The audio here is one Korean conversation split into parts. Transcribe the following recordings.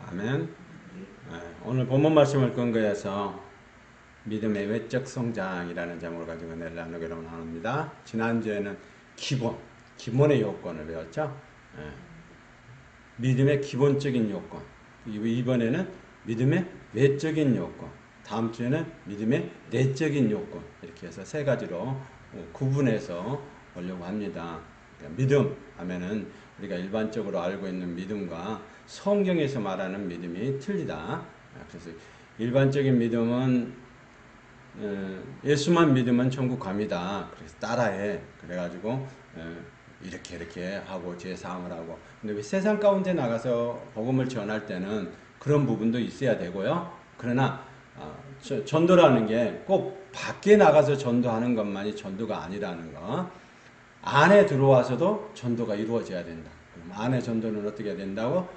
아멘. 오늘 본문 말씀을 근거해서 믿음의 외적 성장이라는 제목을 가지고 내일 나누기로 합니다. 지난주에는 기본의 요건을 배웠죠. 믿음의 기본적인 요건. 이번에는 믿음의 외적인 요건. 다음 주에는 믿음의 내적인 요건. 이렇게 해서 세 가지로 구분해서 보려고 합니다. 그러니까 믿음 하면은 우리가 일반적으로 알고 있는 믿음과 성경에서 말하는 믿음이 틀리다. 그래서 일반적인 믿음은 예수만 믿으면 천국 갑니다. 그래서 따라해. 그래가지고 이렇게 하고 제사함을 하고. 근데 세상 가운데 나가서 복음을 전할 때는 그런 부분도 있어야 되고요. 그러나 전도라는 게 꼭 밖에 나가서 전도하는 것만이 전도가 아니라는 거. 안에 들어와서도 전도가 이루어져야 된다. 그럼 안의 전도는 어떻게 된다고?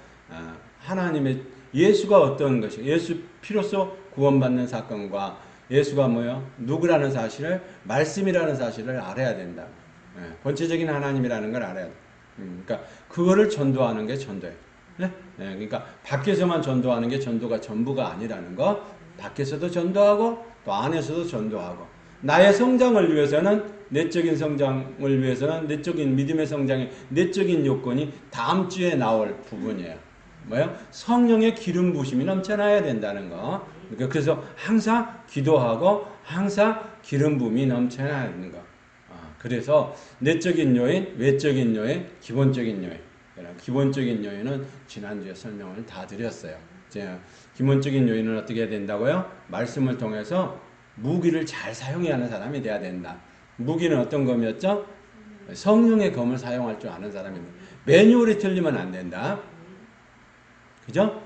하나님의 예수가 어떤 것이 예수 피로써 구원받는 사건과 예수가 뭐요? 누구라는 사실을 말씀이라는 사실을 알아야 된다. 본체적인 하나님이라는 걸 알아야 돼. 그러니까 그거를 전도하는 게 전도예요. 네? 그러니까 밖에서만 전도하는 게 전도가 전부가 아니라는 거. 밖에서도 전도하고 또 안에서도 전도하고 나의 성장을 위해서는 내적인 성장을 위해서는 내적인 믿음의 성장의 내적인 요건이 다음 주에 나올 부분이에요. 뭐요? 성령의 기름 부심이 넘쳐나야 된다는 거. 그래서 항상 기도하고 항상 기름 부음이 넘쳐나야 되는 거. 그래서 내적인 요인, 외적인 요인, 기본적인 요인. 기본적인 요인은 지난주에 설명을 다 드렸어요. 기본적인 요인은 어떻게 해야 된다고요? 말씀을 통해서 무기를 잘 사용해야 하는 사람이 돼야 된다. 무기는 어떤 검이었죠? 성령의 검을 사용할 줄 아는 사람입니다. 매뉴얼이 틀리면 안 된다. 그죠?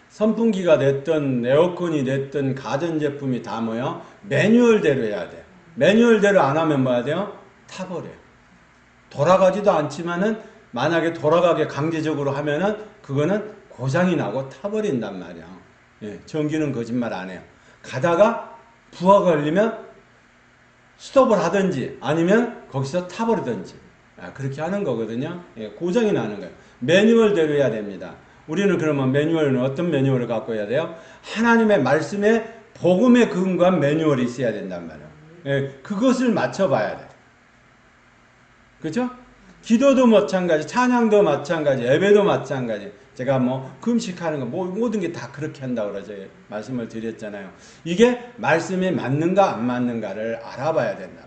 선풍기가 됐든 에어컨이 됐든 가전제품이 다 뭐요? 매뉴얼대로 해야 돼. 매뉴얼대로 안 하면 뭐 해야 돼요? 타버려요. 돌아가지도 않지만은 만약에 돌아가게 강제적으로 하면은 그거는 고장이 나고 타버린단 말이야. 전기는 거짓말 안 해요. 가다가 부하가 걸리면 스톱을 하든지 아니면 거기서 타버리든지 그렇게 하는 거거든요. 고장이 나는 거예요. 매뉴얼대로 해야 됩니다. 우리는 그러면 매뉴얼은 어떤 매뉴얼을 갖고 해야 돼요? 하나님의 말씀에 복음에 근거한 매뉴얼이 있어야 된단 말이에요. 그것을 맞춰봐야 돼. 그렇죠? 기도도 마찬가지, 찬양도 마찬가지, 예배도 마찬가지. 제가 금식하는 거 모든 게 다 그렇게 한다고 그러죠. 말씀을 드렸잖아요. 이게 말씀에 맞는가 안 맞는가를 알아봐야 된단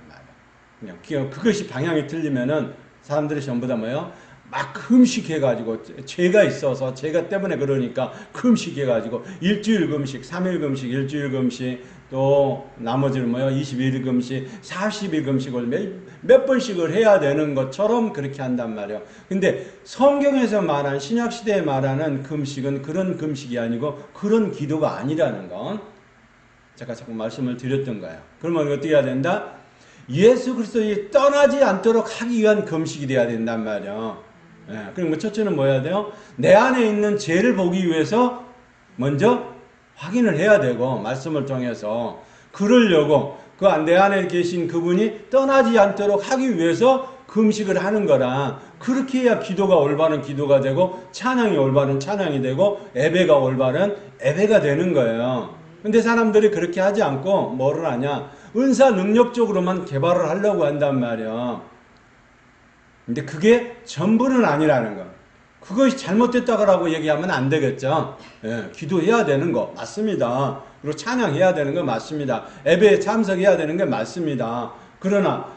말이에요. 그냥 그것이 방향이 틀리면은 사람들이 전부 다 뭐예요? 막 금식해가지고 죄가 있어서 죄가 때문에 그러니까 금식해가지고 일주일 금식, 3일 금식, 일주일 금식 또 나머지는 21일 금식, 40일 금식을 몇 번씩을 해야 되는 것처럼 그렇게 한단 말이에요. 근데 성경에서 말한 신약시대에 말하는 금식은 그런 금식이 아니고 그런 기도가 아니라는 건 제가 자꾸 말씀을 드렸던 거예요. 그러면 어떻게 해야 된다? 예수 그리스도에 떠나지 않도록 하기 위한 금식이 돼야 된단 말이에요. 그럼 첫째는 뭐 해야 돼요? 내 안에 있는 죄를 보기 위해서 먼저 확인을 해야 되고 말씀을 통해서 그러려고 내 안에 계신 그분이 떠나지 않도록 하기 위해서 금식을 하는 거라. 그렇게 해야 기도가 올바른 기도가 되고 찬양이 올바른 찬양이 되고 예배가 올바른 예배가 되는 거예요. 근데 사람들이 그렇게 하지 않고 뭐를 하냐? 은사 능력적으로만 개발을 하려고 한단 말이야. 근데 그게 전부는 아니라는 거. 그것이 잘못됐다고 얘기하면 안 되겠죠. 기도해야 되는 거 맞습니다. 그리고 찬양해야 되는 거 맞습니다. 예배에 참석해야 되는 게 맞습니다. 그러나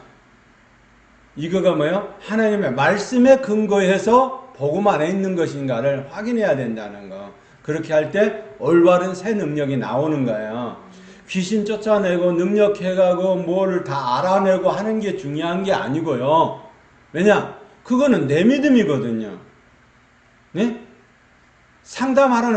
이거가 뭐예요? 하나님의 말씀에 근거해서 복음 안에 있는 것인가를 확인해야 된다는 거. 그렇게 할 때 올바른 새 능력이 나오는 거예요. 귀신 쫓아내고 능력해가고 뭐를 다 알아내고 하는 게 중요한 게 아니고요. 왜냐? 그거는 내 믿음이거든요. 네? 상담하는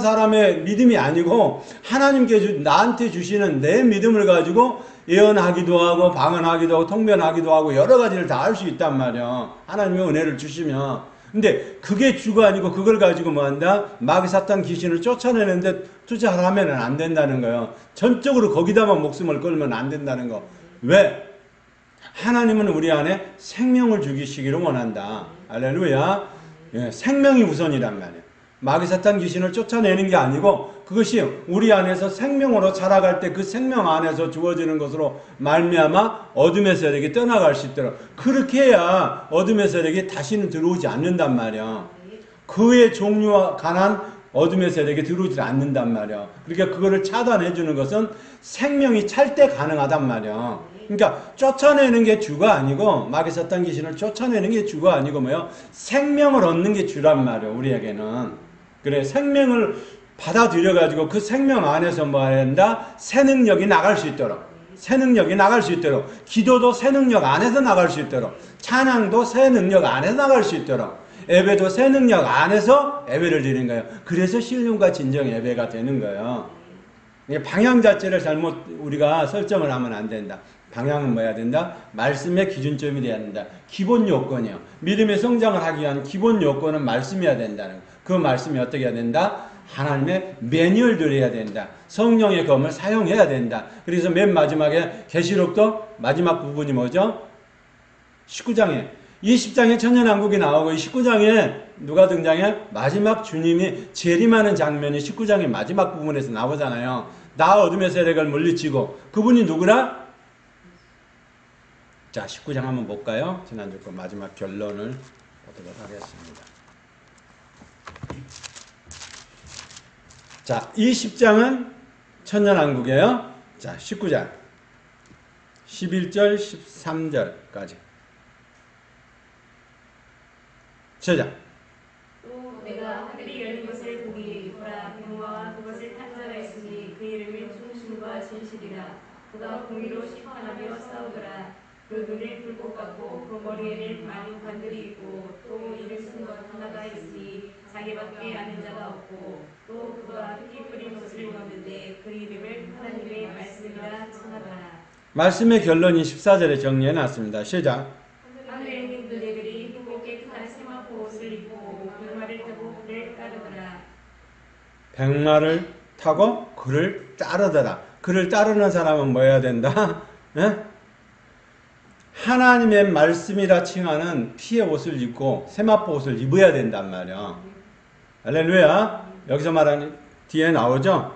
사람의 믿음이 아니고 하나님께 나한테 주시는 내 믿음을 가지고 예언하기도 하고 방언하기도 하고 통변하기도 하고 여러 가지를 다 할 수 있단 말이야. 하나님의 은혜를 주시면. 근데 그게 주가 아니고 그걸 가지고 뭐 한다? 마귀 사탄 귀신을 쫓아내는데 투자를 하면 안 된다는 거예요. 전적으로 거기다만 목숨을 걸면 안 된다는 거. 왜? 하나님은 우리 안에 생명을 주시기를 원한다. 할렐루야. 생명이 우선이란 말이에요. 마귀 사탄 귀신을 쫓아내는 게 아니고 그것이 우리 안에서 생명으로 자라갈 때 그 생명 안에서 주어지는 것으로 말미암아 어둠의 세력이 떠나갈 수 있도록 그렇게 해야 어둠의 세력이 다시는 들어오지 않는단 말이야. 그의 종류와 관한 어둠의 세력이 들어오지 않는단 말이야. 그러니까 그거를 차단해 주는 것은 생명이 찰 때 가능하단 말이야. 그러니까 쫓아내는 게 주가 아니고 마귀 사탄 귀신을 쫓아내는 게 주가 아니고 뭐요? 생명을 얻는 게 주란 말이야. 우리에게는. 그래 생명을 받아들여 가지고 그 생명 안에서 뭐 해야 된다? 새 능력이 나갈 수 있도록 새 능력이 나갈 수 있도록 기도도 새 능력 안에서 나갈 수 있도록 찬양도 새 능력 안에서 나갈 수 있도록 예배도 새 능력 안에서 예배를 드리는 거예요. 그래서 신령과 진정 예배가 되는 거예요. 방향 자체를 잘못 우리가 설정을 하면 안 된다. 방향은 뭐 해야 된다? 말씀의 기준점이 돼야 된다. 기본 요건이요. 믿음의 성장을 하기 위한 기본 요건은 말씀이어야 된다는 거. 그 말씀이 어떻게 해야 된다? 하나님의 매뉴얼대로 해야 된다. 성령의 검을 사용해야 된다. 그래서 맨 마지막에 계시록도 마지막 부분이 뭐죠? 19장에 20장에 천년왕국이 나오고 19장에 누가 등장해? 마지막 주님이 재림하는 장면이 19장의 마지막 부분에서 나오잖아요. 나 어둠의 세력을 물리치고 그분이 누구라? 자 19장 한번 볼까요? 지난주 거 마지막 결론을 보도록 하겠습니다. 자 20장은 천년왕국이에요. 자 19장 11절 13절까지 시작. 또 내가 하늘이 열린 것을 보니 보라 병마와 그것을 탄 자가 있으니 그 이름이忠심과 진실이라. 그가 공의로 심판하며 싸우더라. 그 눈에 불꽃 같고 그 머리에는 많은 관들이 있고 또 이를 쓴 것 하나가 있으니 자기밖에 아는 자가 없고 또 그가 피 뿌린 것을 입었는데 그 이름을 하나님의 말씀이라稱하더라. 말씀의 결론이 14절에 정리해 놨습니다. 시작. 하늘에 있는 그대들이 흰고 깨끗한 세마포 옷을 입고 병마를 타고 그를 따르더라. 백마를 타고 그를 따르더라. 그를 따르는 사람은 뭐 해야 된다? 예? 하나님의 말씀이라 칭하는 피의 옷을 입고 세마포 옷을 입어야 된단 말이야. 할렐루야. 여기서 말하는 뒤에 나오죠?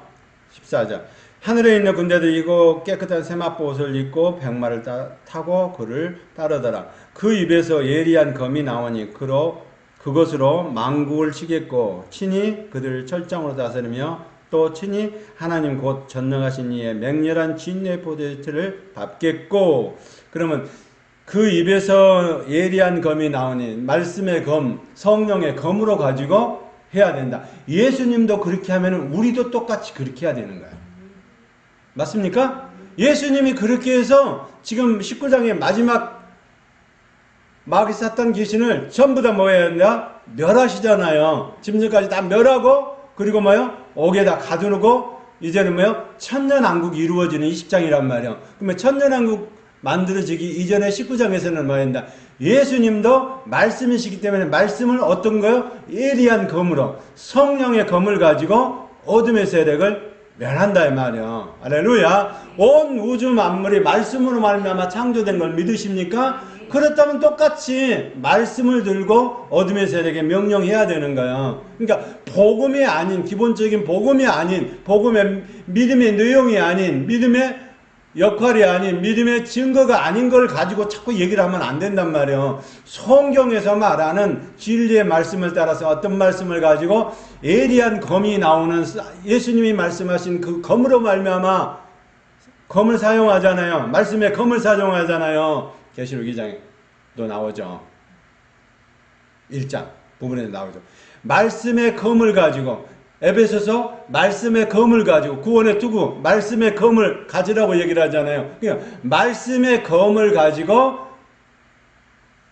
14절. 하늘에 있는 군대들이 이고 깨끗한 세마포 옷을 입고 백마를 타고 그를 따르더라. 그 입에서 예리한 검이 나오니 그것으로 만국을 치겠고 친히 그들을 철장으로 다스리며 또 친히 하나님 곧 전능하신 이의 맹렬한 진노의 포도주를 밟겠고. 그러면 그 입에서 예리한 검이 나오니 말씀의 검, 성령의 검으로 가지고 해야 된다. 예수님도 그렇게 하면 우리도 똑같이 그렇게 해야 되는 거야. 맞습니까? 예수님이 그렇게 해서 지금 19장의 마지막 마귀 사탄 귀신을 전부 다 뭐 해야 된다? 멸하시잖아요. 지금까지 다 멸하고 그리고 뭐요? 옥에다 가두고 이제는 뭐요? 천년왕국이 이루어지는 20장이란 말이에요. 그러면 천년왕국 만들어지기 이전에 19장에서는 뭐 한다? 예수님도 말씀이시기 때문에 말씀을 어떤 거요? 예리한 검으로 성령의 검을 가지고 어둠의 세력을 멸한다 이 말이야. 할렐루야. 온 우주 만물이 말씀으로 말미암아 창조된 걸 믿으십니까? 그렇다면 똑같이 말씀을 들고 어둠의 세력에 명령해야 되는 거야. 그러니까 복음이 아닌 기본적인 복음이 아닌 복음의 믿음의 내용이 아닌 믿음의 역할이 아닌 믿음의 증거가 아닌 걸 가지고 자꾸 얘기를 하면 안 된단 말이에요. 성경에서 말하는 진리의 말씀을 따라서 어떤 말씀을 가지고 예리한 검이 나오는 예수님이 말씀하신 그 검으로 말미암아 검을 사용하잖아요. 말씀의 검을 사용하잖아요. 계시록 2장에도 나오죠. 1장 부분에도 나오죠. 말씀의 검을 가지고 에베소서 말씀의 검을 가지고 구원의 투구 말씀의 검을 가지라고 얘기를 하잖아요. 그러니까 말씀의 검을 가지고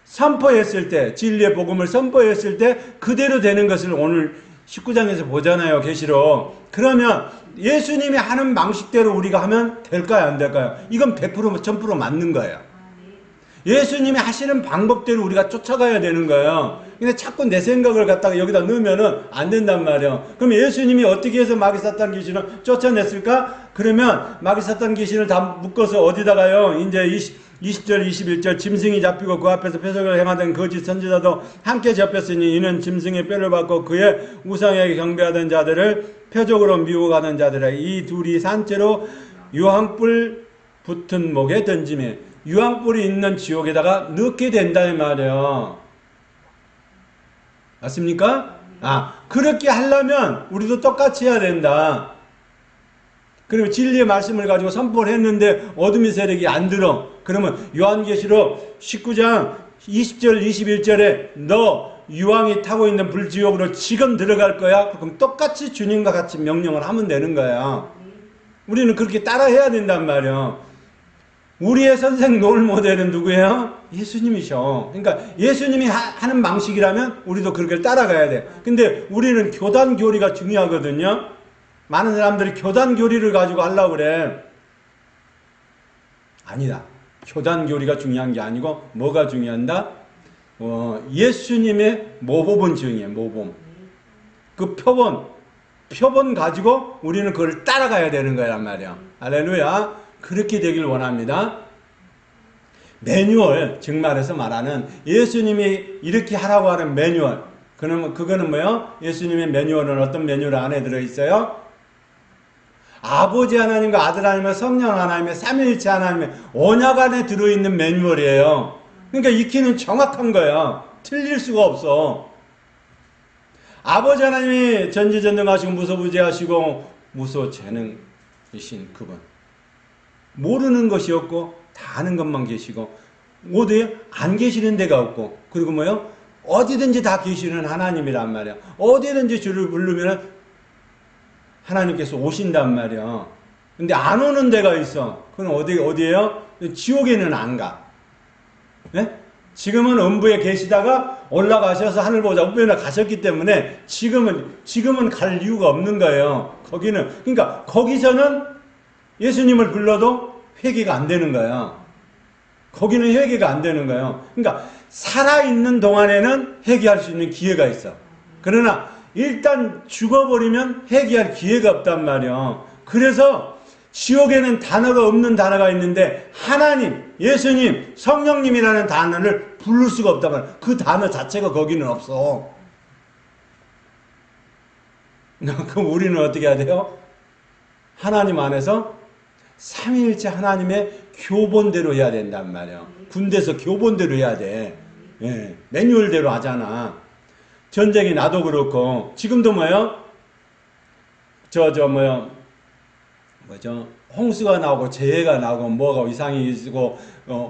선포했을 때 진리의 복음을 선포했을 때 그대로 되는 것을 오늘 19장에서 보잖아요. 계시록. 그러면 예수님이 하는 방식대로 우리가 하면 될까요? 안 될까요? 이건 100% 1000% 맞는 거예요. 예수님이 하시는 방법대로 우리가 쫓아가야 되는 거예요. 근데 자꾸 내 생각을 갖다가 여기다 넣으면은 안 된단 말이에요. 그럼 예수님이 어떻게 해서 마귀 사탄 귀신을 쫓아냈을까? 그러면 마귀 사탄 귀신을 다 묶어서 어디다가요? 이제 20절 21절 짐승이 잡히고 그 앞에서 표적을 행하던 거짓 선지자도 함께 잡혔으니 이는 짐승의 뼈를 받고 그의 우상에게 경배하던 자들을 표적으로 미혹하던 자들아 이 둘이 산채로 유황불 붙은 목에 던짐에 유황불이 있는 지옥에다가 넣게 된다는 말이에요. 맞습니까? 그렇게 하려면 우리도 똑같이 해야 된다. 그리고 진리의 말씀을 가지고 선포를 했는데 어둠의 세력이 안 들어. 그러면 요한계시록 19장 20절 21절에 너 유황이 타고 있는 불지옥으로 지금 들어갈 거야. 그럼 똑같이 주님과 같이 명령을 하면 되는 거야. 우리는 그렇게 따라해야 된단 말이야. 우리의 선생 롤 모델은 누구예요? 예수님이셔. 그러니까 예수님이 하는 방식이라면 우리도 그렇게 따라가야 돼. 근데 우리는 교단 교리가 중요하거든요. 많은 사람들이 교단 교리를 가지고 하려고 그래. 아니다. 교단 교리가 중요한 게 아니고 뭐가 중요한다? 예수님의 모범은 중요해. 모범. 그 표본 가지고 우리는 그걸 따라가야 되는 거란 말이야. 할렐루야. 그렇게 되길 원합니다. 매뉴얼, 정말에서 말하는 예수님이 이렇게 하라고 하는 매뉴얼. 그거는 뭐예요? 예수님의 매뉴얼은 어떤 매뉴얼 안에 들어있어요? 아버지 하나님과 아들 하나님과 성령 하나님의 삼위일체 하나님의 언약 안에 들어있는 매뉴얼이에요. 그러니까 익히는 정확한 거야. 틀릴 수가 없어. 아버지 하나님이 전지전능하시고 무소부재하시고 무소재능이신 그분. 모르는 것이 없고 다 아는 것만 계시고 어디에 안 계시는 데가 없고 그리고 뭐요? 어디든지 다 계시는 하나님이란 말이야. 어디든지 주를 부르면 하나님께서 오신단 말이야. 근데 안 오는 데가 있어. 그건 어디예요? 지옥에는 안 가. 네? 지금은 음부에 계시다가 올라가셔서 하늘 보좌 우편에 가셨기 때문에 지금은 갈 이유가 없는 거예요. 그러니까 거기서는 예수님을 불러도 회개가 안 되는 거야. 거기는 회개가 안 되는 거예요. 그러니까 살아있는 동안에는 회개할 수 있는 기회가 있어. 그러나 일단 죽어버리면 회개할 기회가 없단 말이야. 그래서 지옥에는 단어가 없는 단어가 있는데 하나님, 예수님, 성령님이라는 단어를 부를 수가 없단 말이야. 그 단어 자체가 거기는 없어. 그럼 우리는 어떻게 해야 돼요? 하나님 안에서 삼위일체 하나님의 교본대로 해야 된단 말이야. 군대에서 교본대로 해야 돼. 예, 매뉴얼대로 하잖아. 전쟁이 나도 그렇고 지금도 뭐요? 홍수가 나오고 재해가 나오고 뭐가 이상이 있고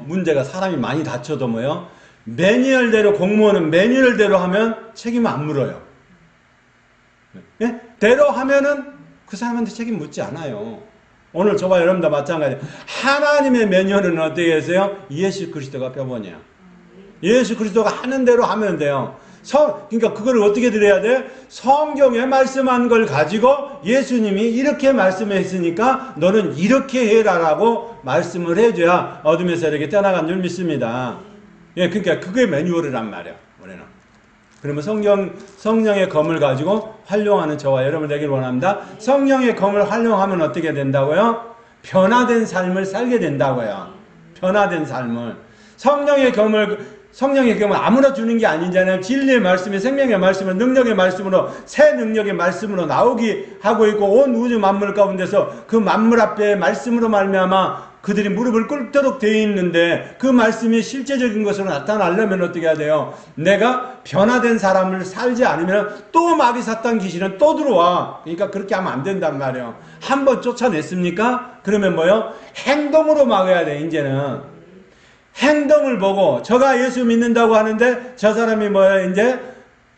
문제가 사람이 많이 다쳐도 뭐요? 매뉴얼대로 공무원은 매뉴얼대로 하면 책임을 안 물어요. 예? 대로 하면은 그 사람한테 책임 묻지 않아요. 오늘 저와 여러분도 마찬가지예요. 하나님의 매뉴얼은 어떻게 했어요? 예수 그리스도가 표본이야. 예수 그리스도가 하는 대로 하면 돼요. 그러니까 그걸 어떻게 들어야 돼? 성경에 말씀한 걸 가지고 예수님이 이렇게 말씀했으니까 너는 이렇게 해라라고 말씀을 해줘야 어둠의 세력이 떠나간 줄 믿습니다. 예, 그러니까 그게 매뉴얼이란 말이야. 우리는. 그러면 성령의 검을 가지고 활용하는 저와 여러분 되길 원합니다. 성령의 검을 활용하면 어떻게 된다고요? 변화된 삶을 살게 된다고요. 변화된 삶을. 성령의 검을 아무나 주는 게 아니잖아요. 진리의 말씀이 생명의 말씀으로 능력의 말씀으로 새 능력의 말씀으로 나오게 하고 있고 온 우주 만물 가운데서 그 만물 앞에 말씀으로 말미암아 그들이 무릎을 꿇도록 되어 있는데 그 말씀이 실제적인 것으로 나타나려면 어떻게 해야 돼요? 내가 변화된 사람을 살지 않으면 또 마귀 사탄 귀신은 또 들어와. 그러니까 그렇게 하면 안 된단 말이에요. 한번 쫓아냈습니까? 그러면 뭐요? 행동으로 막아야 돼. 이제는 행동을 보고 저가 예수 믿는다고 하는데 저 사람이 뭐야 이제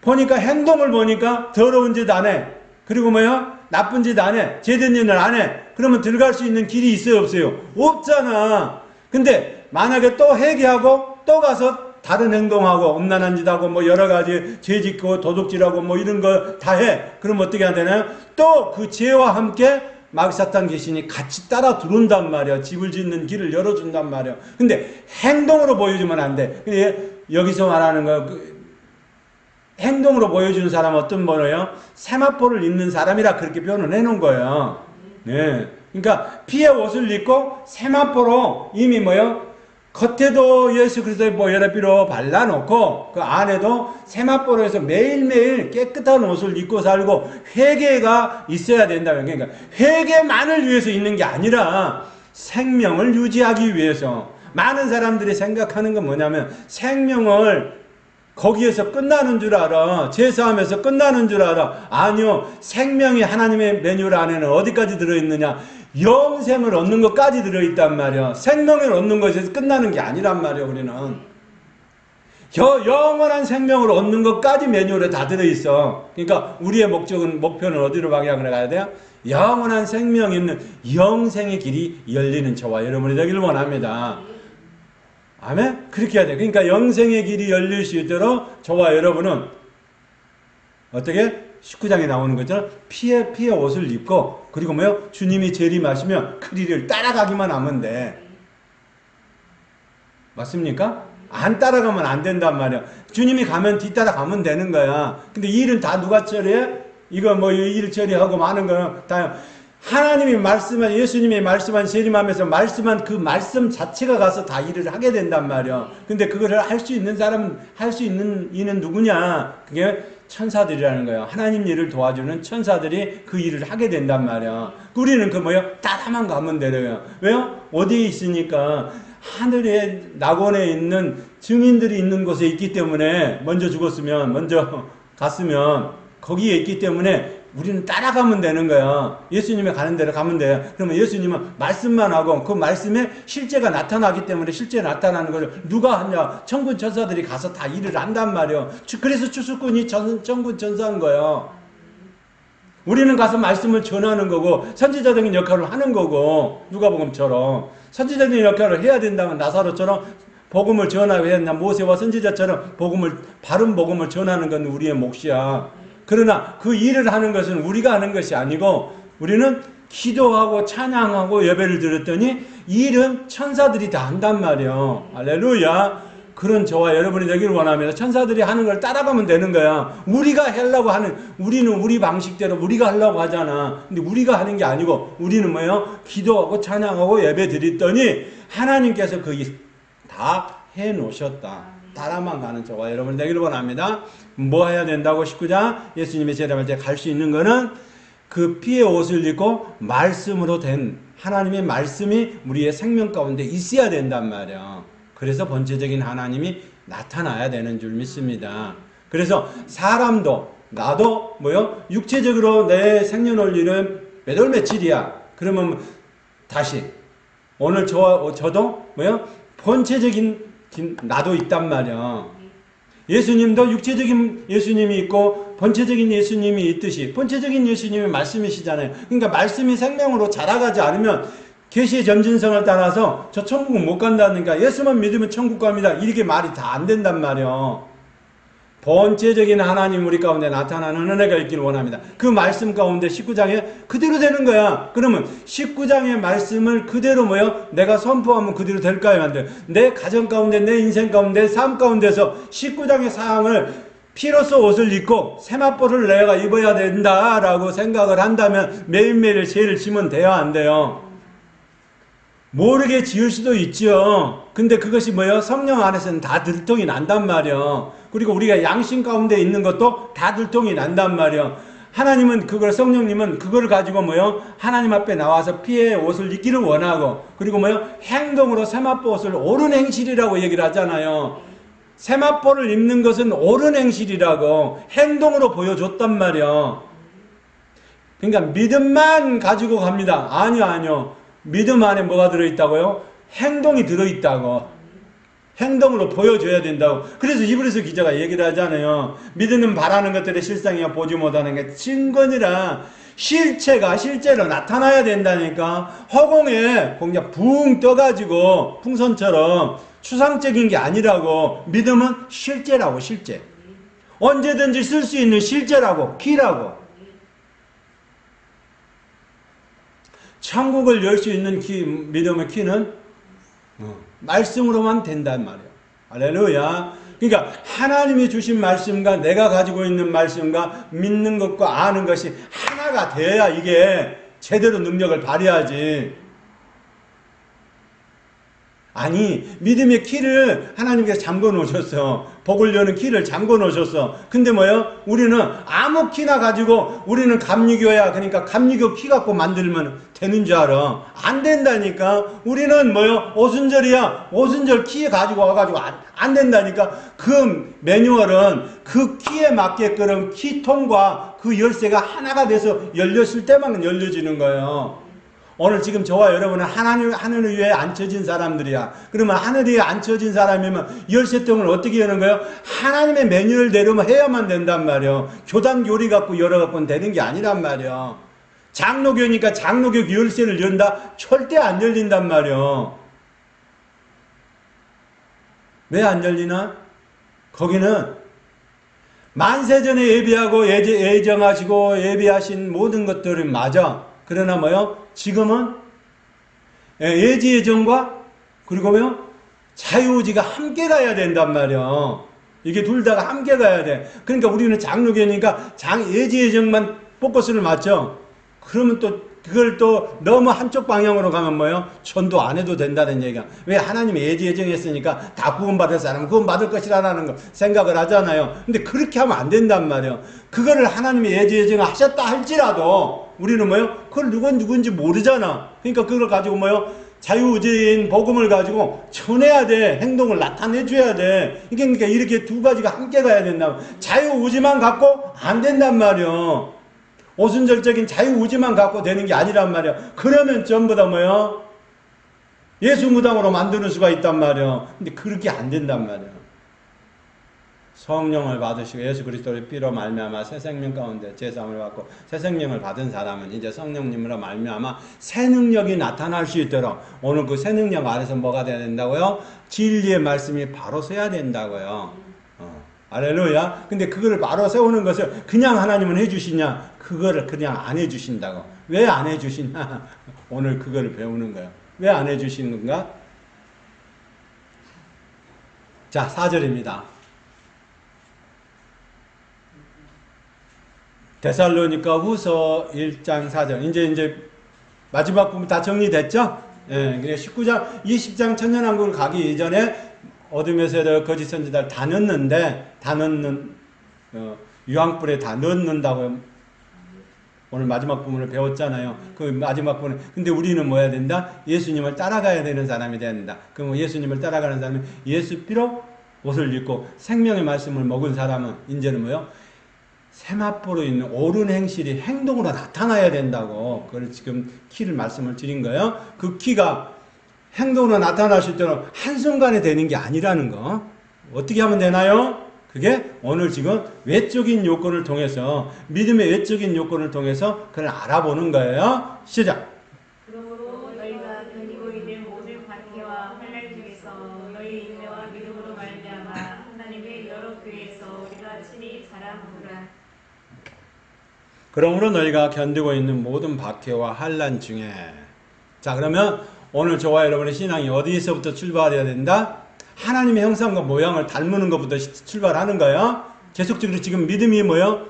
보니까 행동을 보니까 더러운 짓 안 해. 그리고 뭐요? 나쁜 짓 안 해. 죄된 일을 안 해. 그러면 들어갈 수 있는 길이 있어요 없어요? 없잖아. 근데 만약에 또 회개하고 또 가서 다른 행동하고 음란한 짓하고 뭐 여러 가지 죄 짓고 도둑질하고 뭐 이런 거 다 해. 그럼 어떻게 해야 되나요? 또 그 죄와 함께 마귀 사탄 귀신이 같이 따라 들어온단 말이야. 집을 짓는 길을 열어준단 말이야. 근데 행동으로 보여주면 안 돼. 근데 여기서 말하는 거 행동으로 보여주는 사람은 어떤 거예요? 세마포를 입는 사람이라 그렇게 표현을 해놓은 거예요. 네. 그러니까 피의 옷을 입고 세마포로 이미 뭐요? 겉에도 예수 그리스도의 보혈의 발라놓고 그 안에도 세마포로 해서 매일매일 깨끗한 옷을 입고 살고 회개가 있어야 된다면, 그러니까 회개만을 위해서 있는 게 아니라 생명을 유지하기 위해서. 많은 사람들이 생각하는 건 뭐냐면 생명을 거기에서 끝나는 줄 알아. 제사하면서 끝나는 줄 알아. 아니요. 생명이 하나님의 매뉴얼 안에는 어디까지 들어있느냐. 영생을 얻는 것까지 들어있단 말이야. 생명을 얻는 것에서 끝나는 게 아니란 말이야. 우리는 영원한 생명을 얻는 것까지 매뉴얼에 다 들어있어. 그러니까 우리의 목표는 어디로 방향을 가야 돼요? 영원한 생명이 있는 영생의 길이 열리는 저와 여러분이 되기를 원합니다. 아멘? 그렇게 해야 돼. 그러니까 영생의 길이 열릴 수 있도록 저와 여러분은 어떻게? 19장에 나오는 것처럼 피의 옷을 입고, 그리고 뭐요? 주님이 재림하시면 그 길을 따라가기만 하면 돼. 맞습니까? 안 따라가면 안 된단 말이야. 주님이 가면 뒤따라가면 되는 거야. 근데 이 일은 다 누가 처리해? 이거 뭐 일 처리하고 많은 거는 다 하나님이 말씀한, 예수님이 말씀한, 재림하면서 말씀한 그 말씀 자체가 가서 다 일을 하게 된단 말이야. 근데 그거를 할 수 있는 사람은, 할 수 있는 이는 누구냐? 그게 천사들이라는 거예요. 하나님 일을 도와주는 천사들이 그 일을 하게 된단 말이야. 우리는 그 뭐요? 따라만 가면 되려요. 왜요? 어디에 있으니까 하늘의 낙원에 있는 증인들이 있는 곳에 있기 때문에, 먼저 죽었으면, 먼저 갔으면 거기에 있기 때문에 우리는 따라가면 되는 거야. 예수님이 가는 대로 가면 돼. 그러면 예수님은 말씀만 하고 그 말씀에 실제가 나타나기 때문에 실제 나타나는 걸 누가 하냐? 천군 천사들이 가서 다 일을 한단 말이야. 그래서 추수꾼이 천군 천사인 거야. 우리는 가서 말씀을 전하는 거고 선지자적인 역할을 하는 거고, 누가복음처럼 선지자적인 역할을 해야 된다면 나사로처럼 복음을 전하고 해야 된다. 모세와 선지자처럼 바른 복음을 전하는 건 우리의 몫이야. 그러나 그 일을 하는 것은 우리가 하는 것이 아니고, 우리는 기도하고 찬양하고 예배를 드렸더니 이 일은 천사들이 다 한단 말이에요. 할렐루야. 그런 저와 여러분이 되기를 원합니다. 천사들이 하는 걸 따라가면 되는 거야. 우리가 하려고 하는, 우리는 우리 방식대로 우리가 하려고 하잖아. 근데 우리가 하는 게 아니고 우리는 뭐예요? 기도하고 찬양하고 예배 드렸더니 하나님께서 그 일 다 해놓으셨다. 따라만 가는 저와 여러분 되기를 원합니다. 뭐 해야 된다고? 19장 예수님의 재림할 때 갈 수 있는 거는 그 피의 옷을 입고 말씀으로 된 하나님의 말씀이 우리의 생명 가운데 있어야 된단 말이야. 그래서 본체적인 하나님이 나타나야 되는 줄 믿습니다. 그래서 사람도 나도 뭐요? 육체적으로 내 생년월일은 몇 월 며칠이야. 그러면 다시 오늘 저도 뭐요? 본체적인 나도 있단 말이야. 예수님도 육체적인 예수님이 있고 본체적인 예수님이 있듯이 본체적인 예수님이 말씀이시잖아요. 그러니까 말씀이 생명으로 자라가지 않으면 계시의 점진성을 따라서 저 천국은 못 간다니까, 예수만 믿으면 천국 갑니다, 이렇게 말이 다 안 된단 말이야. 본체적인 하나님 우리 가운데 나타나는 은혜가 있기를 원합니다. 그 말씀 가운데 19장에 그대로 되는 거야. 그러면 19장의 말씀을 그대로 뭐요? 내가 선포하면 그대로 될까요? 안 돼요? 내 가정 가운데, 내 인생 가운데, 삶 가운데서 19장의 사항을 피로써 옷을 입고 세마포를 내가 입어야 된다라고 생각을 한다면 매일매일 죄를 지면 돼요? 안 돼요? 모르게 지을 수도 있죠. 근데 그것이 뭐예요? 성령 안에서는 다 들통이 난단 말이에요. 그리고 우리가 양심 가운데 있는 것도 다 들통이 난단 말이에요. 하나님은 그걸, 성령님은 그걸 가지고 뭐예요? 하나님 앞에 나와서 피의 옷을 입기를 원하고, 그리고 뭐예요? 행동으로 세마포 옷을 옳은 행실이라고 얘기를 하잖아요. 세마포를 입는 것은 옳은 행실이라고 행동으로 보여줬단 말이에요. 그러니까 믿음만 가지고 갑니다. 아니요. 믿음 안에 뭐가 들어있다고요? 행동이 들어있다고. 행동으로 보여줘야 된다고. 그래서 이브리서 기자가 얘기를 하잖아요. 믿음은 바라는 것들의 실상이야 보지 못하는 게 증거니라. 실체가 실제로 나타나야 된다니까. 허공에 공자 붕 떠가지고 풍선처럼 추상적인 게 아니라고. 믿음은 실제라고. 실제. 언제든지 쓸 수 있는 실제라고. 키라고. 천국을 열 수 있는 키, 믿음의 키는 말씀으로만 된단 말이에요. 할렐루야. 그러니까 하나님이 주신 말씀과 내가 가지고 있는 말씀과 믿는 것과 아는 것이 하나가 돼야 이게 제대로 능력을 발휘하지. 아니, 믿음의 키를 하나님께서 잠궈 놓으셨어. 복을 여는 키를 잠궈 놓으셨어. 근데 뭐요? 우리는 아무 키나 가지고 우리는 감리교야. 그러니까 감리교 키 갖고 만들면 되는 줄 알아. 안 된다니까. 우리는 뭐요? 오순절이야. 오순절 키 가지고 와가지고 안 된다니까. 그 매뉴얼은 그 키에 맞게끔 키통과 그 열쇠가 하나가 돼서 열렸을 때만 열려지는 거예요. 오늘 지금 저와 여러분은 하늘 위에 앉혀진 사람들이야. 그러면 하늘 위에 앉혀진 사람이면 열쇠통을 어떻게 여는 거예요? 하나님의 매뉴얼대로만 해야만 된단 말이에요. 교단 교리 갖고 열어갖고는 되는 게 아니란 말이에요. 장로교니까 장로교 열쇠를 연다? 절대 안 열린단 말이에요. 왜 안 열리나? 거기는 만세전에 예비하고 예정하시고 예비하신 모든 것들이 맞아. 그러나 뭐요? 지금은 예지 예정과 그리고 뭐요? 자유의지가 함께 가야 된단 말이야. 이게 둘 다가 함께 가야 돼. 그러니까 우리는 장로교니까 예지 예정만 포커스를 맞죠. 그러면 또 그걸 또 너무 한쪽 방향으로 가면 뭐예요? 전도 안 해도 된다는 얘기야. 왜? 하나님이 예지 예정했으니까 다 구원받을 사람은 구원받을 것이라는 거 생각을 하잖아요. 근데 그렇게 하면 안 된단 말이에요. 그거를 하나님이 예지 예정을 하셨다 할지라도 우리는 뭐예요? 그걸 누군지 모르잖아. 그러니까 그걸 가지고 뭐예요? 자유의지인 복음을 가지고 전해야 돼. 행동을 나타내줘야 돼. 그러니까 이렇게 두 가지가 함께 가야 된다. 자유의지만 갖고 안 된단 말이에요. 오순절적인 자유의지만 갖고 되는 게 아니란 말이야. 그러면 전부 다 뭐야? 예수 무당으로 만드는 수가 있단 말이야. 근데 그렇게 안 된단 말이야. 성령을 받으시고 예수 그리스도의 피로 말미암아 새 생명 가운데 제사함을 받고 새 생명을 받은 사람은 이제 성령님으로 말미암아 새 능력이 나타날 수 있도록 오늘 그 새 능력 안에서 뭐가 돼야 된다고요? 진리의 말씀이 바로 서야 된다고요. 할렐루야. 근데 그거를 바로 세우는 것을 그냥 하나님은 해주시냐? 그거를 그냥 안 해주신다고. 왜 안 해주시냐? 오늘 그거를 배우는 거예요. 왜 안 해주시는가? 자, 4절입니다. 데살로니가 후서 1장 4절. 이제 마지막 부분 다 정리됐죠? 예, 19장, 20장 천년왕국을 가기 이전에 어둠에서 거짓 선지자를 다 넣는데, 유황불에 다 넣는다고 오늘 마지막 부분을 배웠잖아요. 그 마지막 부분. 근데 우리는 뭐 해야 된다? 예수님을 따라가야 되는 사람이 돼야 된다. 그럼 예수님을 따라가는 사람은 예수 피로 옷을 입고 생명의 말씀을 먹은 사람은 이제는 뭐요? 세마포로 있는 옳은 행실이 행동으로 나타나야 된다고. 그걸 지금 키를 말씀을 드린 거예요. 그 키가 행동으로 나타날 수 있도록 한순간에 되는 게 아니라는 거. 어떻게 하면 되나요? 그게 오늘 지금 외적인 요건을 통해서, 믿음의 외적인 요건을 통해서 그걸 알아보는 거예요. 시작! 그러므로 너희가 견디고 있는 모든 박해와 환난 중에서 너희 인내와 믿음으로 말미암아 하나님의 여러 교회에서 우리가 친히 자랑하노라. 그러므로 너희가 견디고 있는 모든 박해와 환난 중에. 자, 그러면 오늘 저와 여러분의 신앙이 어디서부터 출발해야 된다? 하나님의 형상과 모양을 닮는 것부터 출발하는 거예요. 계속적으로 지금 믿음이 뭐예요?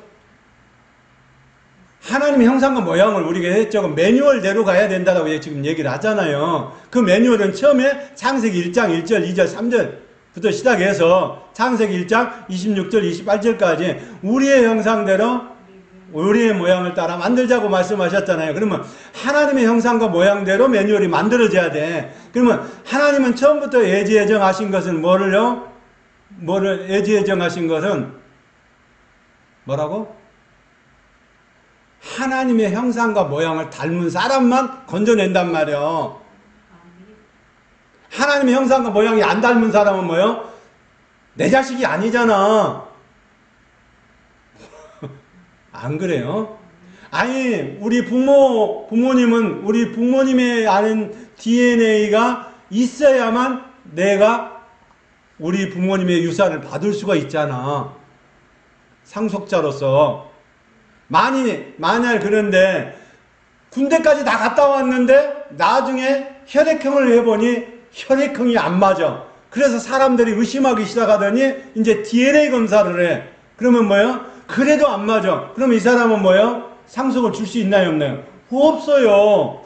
하나님의 형상과 모양을 우리가 저거 매뉴얼대로 가야 된다고 지금 얘기를 하잖아요. 그 매뉴얼은 처음에 창세기 1장 1절, 2절, 3절부터 시작해서 창세기 1장 26절, 28절까지 우리의 형상대로 우리의 모양을 따라 만들자고 말씀하셨잖아요. 그러면 하나님의 형상과 모양대로 매뉴얼이 만들어져야 돼. 그러면 하나님은 처음부터 예지예정하신 것은 뭐를요? 예지예정하신 것은 뭐라고? 하나님의 형상과 모양을 닮은 사람만 건져낸단 말이에요. 하나님의 형상과 모양이 안 닮은 사람은 뭐예요? 내 자식이 아니잖아. 안 그래요? 아니, 우리 부모님은 우리 부모님의 아는 DNA가 있어야만 내가 우리 부모님의 유산을 받을 수가 있잖아. 상속자로서. 만약 그런데 군대까지 다 갔다 왔는데 나중에 혈액형을 해보니 혈액형이 안 맞아. 그래서 사람들이 의심하기 시작하더니 이제 DNA 검사를 해. 그러면 뭐예요? 그래도 안 맞아. 그럼 이 사람은 뭐예요? 상속을 줄 수 있나요, 없나요? 없어요.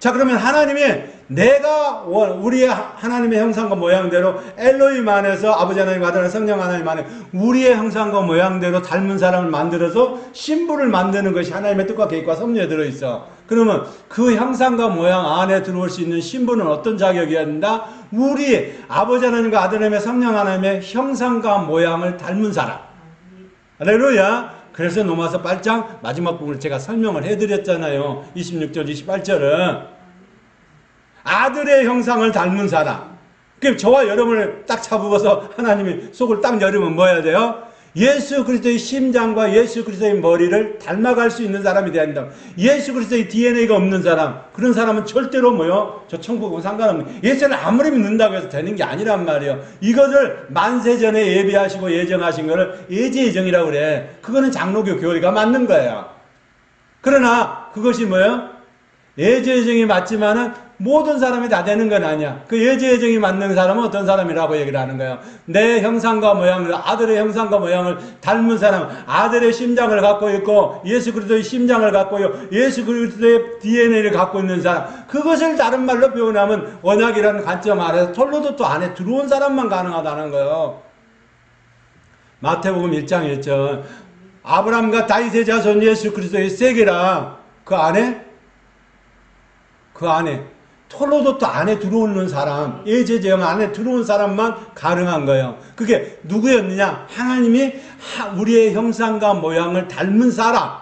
자, 그러면 하나님의 내가 우리의 하나님의 형상과 모양대로 엘로힘 안에서 아버지 하나님, 아들 하나님, 성령 하나님 안에 우리의 형상과 모양대로 닮은 사람을 만들어서 신부를 만드는 것이 하나님의 뜻과 계획과 섭리에 들어있어. 그러면 그 형상과 모양 안에 들어올 수 있는 신부는 어떤 자격이어야 된다? 우리 아버지 하나님과 아들 하나님의 성령 하나님의 형상과 모양을 닮은 사람. 할렐루야. 그래서 로마서 8장 마지막 부분을 제가 설명을 해드렸잖아요. 26절, 28절은 아들의 형상을 닮은 사람. 그럼 저와 여러분을 딱 잡아서 하나님이 속을 딱 열으면 뭐 해야 돼요? 예수 그리스도의 심장과 예수 그리스도의 머리를 닮아갈 수 있는 사람이 돼야 된다. 예수 그리스도의 DNA가 없는 사람, 그런 사람은 절대로 뭐요? 저 천국은 상관없는. 예수를 아무리 믿는다고 해서 되는 게 아니란 말이에요. 이것을 만세전에 예비하시고 예정하신 거를 예지예정이라고 그래. 그거는 장로교 교리가 맞는 거예요. 그러나 그것이 뭐예요? 예지예정이 맞지만은 모든 사람이 다 되는 건 아니야. 그 예지예정이 맞는 사람은 어떤 사람이라고 얘기를 하는 거예요. 내 형상과 모양을, 아들의 형상과 모양을 닮은 사람, 아들의 심장을 갖고 있고 예수 그리스도의 심장을 갖고 있고 예수 그리스도의 DNA를 갖고 있는 사람, 그것을 다른 말로 표현하면 언약이라는 관점 아래서 톨로도토 안에 들어온 사람만 가능하다는 거예요. 마태복음 1장 1절 아브라함과 다윗의 자손 예수 그리스도의 세계라. 그 안에 톨로도토 안에 들어오는 사람, 예제제형 안에 들어온 사람만 가능한 거예요. 그게 누구였느냐? 하나님이 우리의 형상과 모양을 닮은 사람,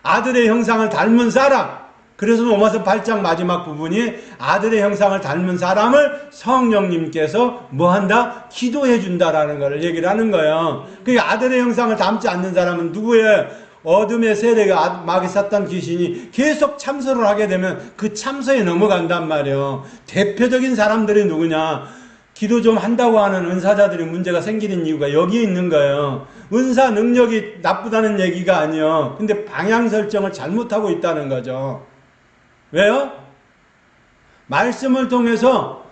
아들의 형상을 닮은 사람. 그래서 로마서 8장 마지막 부분이 아들의 형상을 닮은 사람을 성령님께서 뭐 한다? 기도해 준다라는 걸 얘기를 하는 거예요. 그 아들의 형상을 닮지 않는 사람은 누구예요? 어둠의 세력의 마귀 사탄 귀신이 계속 참소를 하게 되면 그 참소에 넘어간단 말이에요. 대표적인 사람들이 누구냐? 기도 좀 한다고 하는 은사자들이 문제가 생기는 이유가 여기에 있는 거예요. 은사 능력이 나쁘다는 얘기가 아니에요. 근데 방향 설정을 잘못하고 있다는 거죠. 왜요? 말씀을 통해서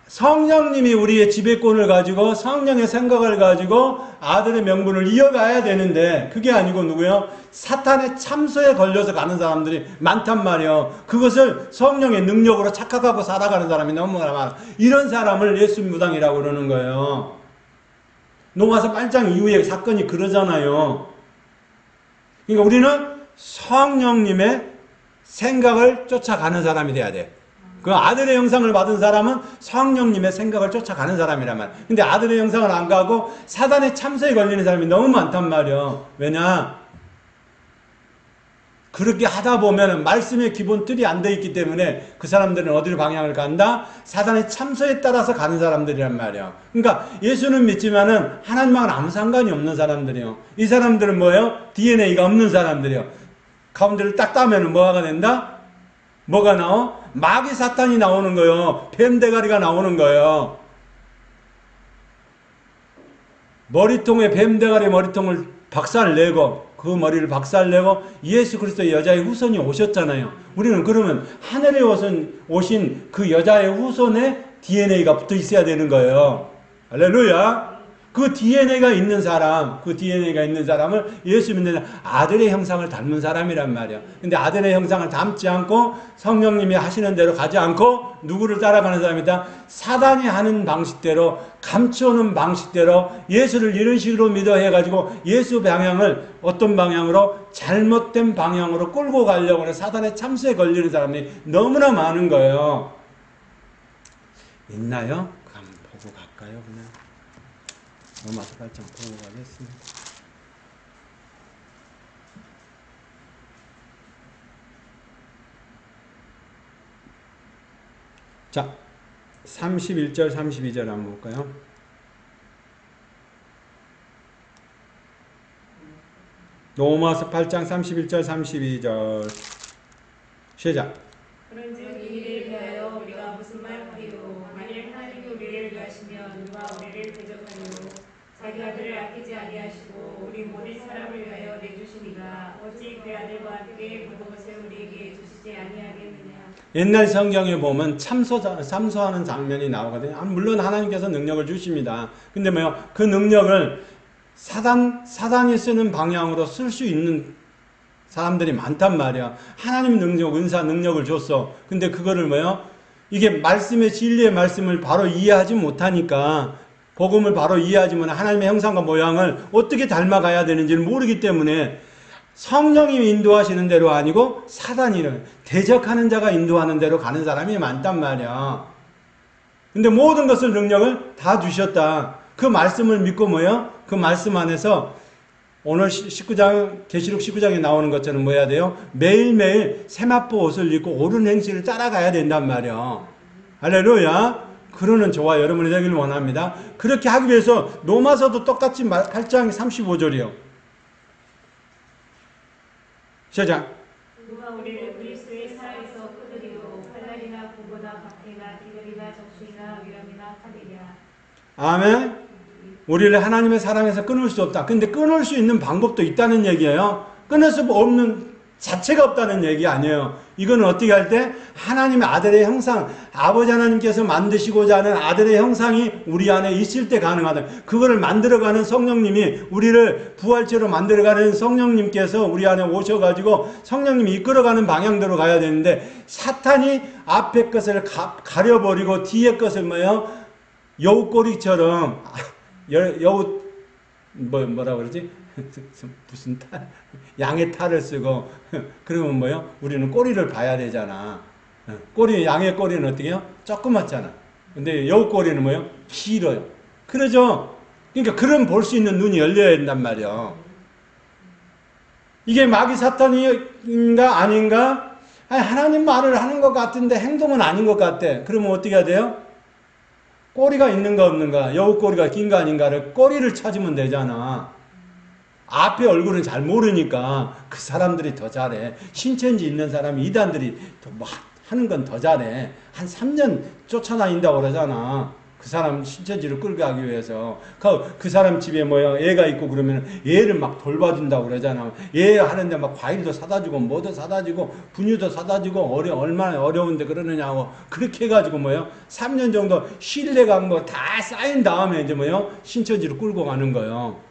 성령님이 우리의 지배권을 가지고 성령의 생각을 가지고 아들의 명분을 이어가야 되는데 그게 아니고 누구요? 사탄의 참소에 걸려서 가는 사람들이 많단 말이에요. 그것을 성령의 능력으로 착각하고 살아가는 사람이 너무 많아. 이런 사람을 예수 무당이라고 그러는 거예요. 로마서 8장 이후에 사건이 그러잖아요. 그러니까 우리는 성령님의 생각을 쫓아가는 사람이 돼야 돼. 그 아들의 형상을 받은 사람은 성령님의 생각을 쫓아가는 사람이란 말이야. 근데 아들의 형상을 안 가고 사단의 참소에 걸리는 사람이 너무 많단 말이야. 왜냐? 그렇게 하다 보면 말씀의 기본 틀이 안 돼 있기 때문에 그 사람들은 어디로 방향을 간다? 사단의 참소에 따라서 가는 사람들이란 말이야. 그러니까 예수는 믿지만은 하나님하고는 아무 상관이 없는 사람들이요. 이 사람들은 뭐예요? DNA가 없는 사람들이요. 가운데를 딱 따면 뭐가 된다? 뭐가 나와? 마귀 사탄이 나오는 거예요. 뱀 대가리가 나오는 거예요. 머리통에 뱀 대가리 머리통을 박살내고 그 머리를 박살내고 예수 그리스도의 여자의 후손이 오셨잖아요. 우리는 그러면 하늘에 오신 그 여자의 후손에 DNA가 붙어 있어야 되는 거예요. 할렐루야. 그 DNA가 있는 사람을 예수 믿는 아들의 형상을 닮은 사람이란 말이야. 근데 아들의 형상을 닮지 않고 성령님이 하시는 대로 가지 않고 누구를 따라가는 사람이다? 사단이 하는 방식대로, 감추는 방식대로 예수를 이런 식으로 믿어 해가지고 예수 방향을 어떤 방향으로? 잘못된 방향으로 끌고 가려고 하는 사단의 참수에 걸리는 사람이 너무나 많은 거예요. 있나요? 한번 보고 갈까요? 그냥. 로마서 8장 보고 가겠습니다. 자, 31절, 32절 한번 볼까요? 로마서 8장 31절, 32절 시작. 그런즉 이를 위하여 우리가 무슨 말하리요? 만일 하나님이 우리를 위하시면 누가 우리를 대적하리요? 자기 아들을 아끼지 아니하시고 우리 모든 사람을 위하여 내주시니가 어찌 그 아들과 함께 모든 것을 우리에게 주시지 아니하겠느냐? 옛날 성경에 보면 참소하는 장면이 나오거든요. 물론 하나님께서 능력을 주십니다. 근데 뭐요? 그 능력을 사단이 쓰는 방향으로 쓸 수 있는 사람들이 많단 말이야. 하나님 능력, 은사 능력을 줬어. 근데 그거를 뭐요? 이게 말씀의 진리의 말씀을 바로 이해하지 못하니까 복음을 바로 이해하지 못하면 하나님의 형상과 모양을 어떻게 닮아가야 되는지를 모르기 때문에 성령이 인도하시는 대로 아니고 사단이 대적하는 자가 인도하는 대로 가는 사람이 많단 말이야. 근데 모든 것을 능력을 다 주셨다. 그 말씀을 믿고 뭐야? 그 말씀 안에서 오늘 19장 계시록 19장에 나오는 것처럼 뭐 해야 돼요? 매일매일 세마포 옷을 입고 옳은 행실을 따라가야 된단 말이야. 할렐루야. 그러는 저와 여러분이 되기를 원합니다. 그렇게 하기 위해서 로마서도 똑같이 8장 35절이요. 시작. 누가 우리를 그리스도의 사랑에서 끊으리고 환난이나 고보나 박해나 기근이나 적신이나 위험이나 파리랴. 아멘. 우리를 하나님의 사랑에서 끊을 수 없다. 근데 끊을 수 있는 방법도 있다는 얘기예요. 끊을 수 없는 자체가 없다는 얘기 아니에요. 이거는 어떻게 할 때 하나님의 아들의 형상, 아버지 하나님께서 만드시고자 하는 아들의 형상이 우리 안에 있을 때 가능하다. 그거를 만들어가는 성령님이, 우리를 부활체로 만들어가는 성령님께서 우리 안에 오셔가지고 성령님이 이끌어가는 방향대로 가야 되는데, 사탄이 앞에 것을 가려버리고 뒤에 것을 뭐예요? 여우꼬리처럼 여우 뭐라 그러지? 무슨 탈? 양의 탈을 쓰고 그러면 뭐요? 우리는 꼬리를 봐야 되잖아. 양의 꼬리는 어떻게 해요? 조그맣잖아. 근데 여우 꼬리는 뭐요? 길어요. 그러죠? 그러니까 그런 볼 수 있는 눈이 열려야 된단 말이야. 이게 마귀 사탄인가 아닌가? 아니, 하나님 말을 하는 것 같은데 행동은 아닌 것 같대. 그러면 어떻게 해야 돼요? 꼬리가 있는가 없는가, 여우 꼬리가 긴가 아닌가를 꼬리를 찾으면 되잖아. 앞에 얼굴은 잘 모르니까 그 사람들이 더 잘해. 신천지 있는 사람이 이단들이 더 뭐 하는 건 더 잘해. 한 3년 쫓아다닌다고 그러잖아. 그 사람 신천지를 끌고 가기 위해서. 그 사람 집에 뭐야 애가 있고 그러면 애를 막 돌봐준다고 그러잖아. 애 하는데 막 과일도 사다 주고 뭐도 사다 주고 분유도 사다 주고 얼마나 어려운데 그러느냐고. 그렇게 해가지고 뭐요 3년 정도 신뢰가 뭐 다 쌓인 다음에 이제 뭐요 신천지로 끌고 가는 거예요.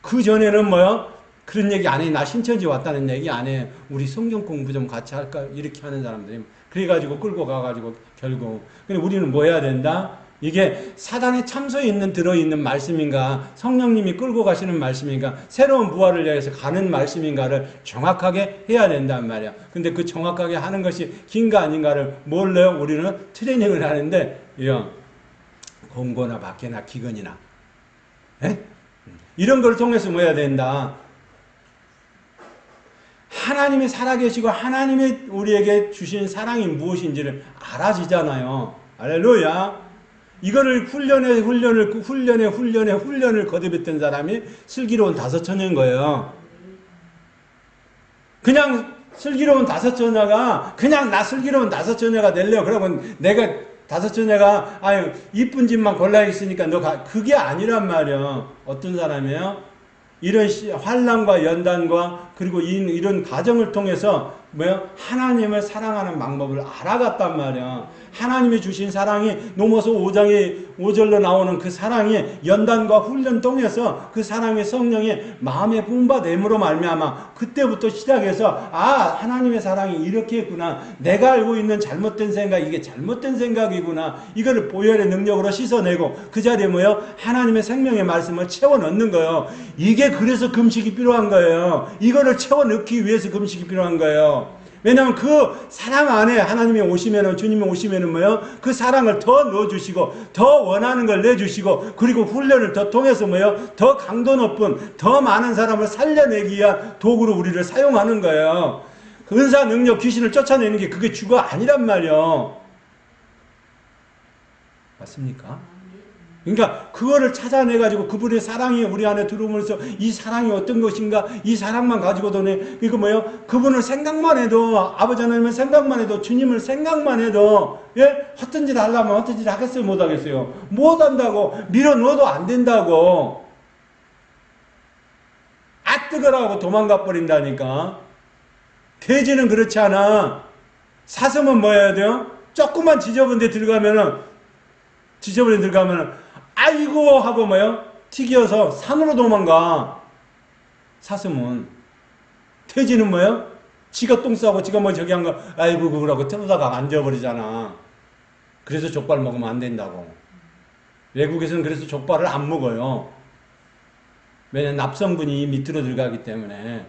그 전에는 뭐요 그런 얘기 안 해. 나 신천지 왔다는 얘기 안 해. 우리 성경 공부 좀 같이 할까? 이렇게 하는 사람들이. 그래가지고 끌고 가가지고 결국. 근데 우리는 뭐 해야 된다? 이게 사단의 참소에 들어있는 말씀인가, 성령님이 끌고 가시는 말씀인가, 새로운 부활을 위해서 가는 말씀인가를 정확하게 해야 된단 말이야. 근데 그 정확하게 하는 것이 긴가 아닌가를 몰라요. 우리는 트레이닝을 하는데, 공고나 박해나 기근이나, 이런 걸 통해서 뭐 해야 된다? 하나님이 살아계시고 하나님이 우리에게 주신 사랑이 무엇인지를 알아지잖아요. 할렐루야. 이거를 훈련을 거듭했던 사람이 슬기로운 다섯처녀인 거예요. 그냥 슬기로운 다섯처녀가 그냥 나 슬기로운 다섯처녀가 되려 그러면 내가 다섯처녀가 아유 이쁜 집만 골라야겠으니까 너 그게 아니란 말이야. 어떤 사람이에요? 이런 환난과 연단과 그리고 이런 과정을 통해서 하나님을 사랑하는 방법을 알아갔단 말이야. 하나님이 주신 사랑이 로마서 5장의 5절로 나오는 그 사랑이 연단과 훈련 통해서 그 사랑의 성령이 마음에 분바됨으로 말미암아 그때부터 시작해서 하나님의 사랑이 이렇게 있구나. 내가 알고 있는 잘못된 생각 이게 잘못된 생각이구나. 이거를 보혈의 능력으로 씻어내고 그 자리에 하나님의 생명의 말씀을 채워 넣는 거예요. 이게 그래서 금식이 필요한 거예요. 이거를 채워 넣기 위해서 금식이 필요한 거예요. 왜냐하면 그 사랑 안에 하나님이 오시면은 주님이 오시면은 그 사랑을 더 넣어주시고 더 원하는 걸 내주시고 그리고 훈련을 더 통해서 더 강도 높은 더 많은 사람을 살려내기 위한 도구로 우리를 사용하는 거예요. 그 은사 능력 귀신을 쫓아내는 게 그게 주가 아니란 말이에요. 맞습니까? 그러니까 그거를 찾아내가지고 그분의 사랑이 우리 안에 들어오면서 이 사랑이 어떤 것인가 이 사랑만 가지고도 이거 그분을 생각만 해도 아버지 하나님을 생각만 해도 주님을 생각만 해도 헛된 짓 하려면 헛된 짓 하겠어요 못 하겠어요? 못 한다고 밀어 넣어도 안 된다고 뜨거라고 도망가 버린다니까. 돼지는 그렇지 않아. 사슴은 뭐 해야 돼요? 조금만 지저분한 데 들어가면은 아이고 하고 튀겨서 산으로 도망가. 사슴은. 돼지는 지가 똥 싸고 지가 저기 한 거 아이고 그러고 틀어다가 앉아버리잖아. 그래서 족발 먹으면 안 된다고. 외국에서는 그래서 족발을 안 먹어요. 왜냐면 납성분이 밑으로 들어가기 때문에.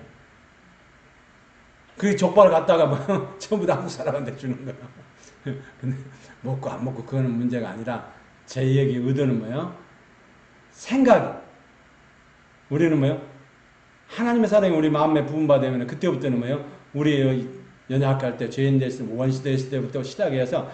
그 족발 갖다가 뭐 전부 다 한국 사람한테 주는 거예요. 근데 먹고 안 먹고 그거는 문제가 아니라 제 얘기 의도는 뭐예요? 생각이. 우리는 뭐예요? 하나님의 사랑이 우리 마음에 부음받으면 그때부터는 뭐예요? 우리 연약할 때, 죄인 됐을 때, 원시 됐을 때부터 시작해서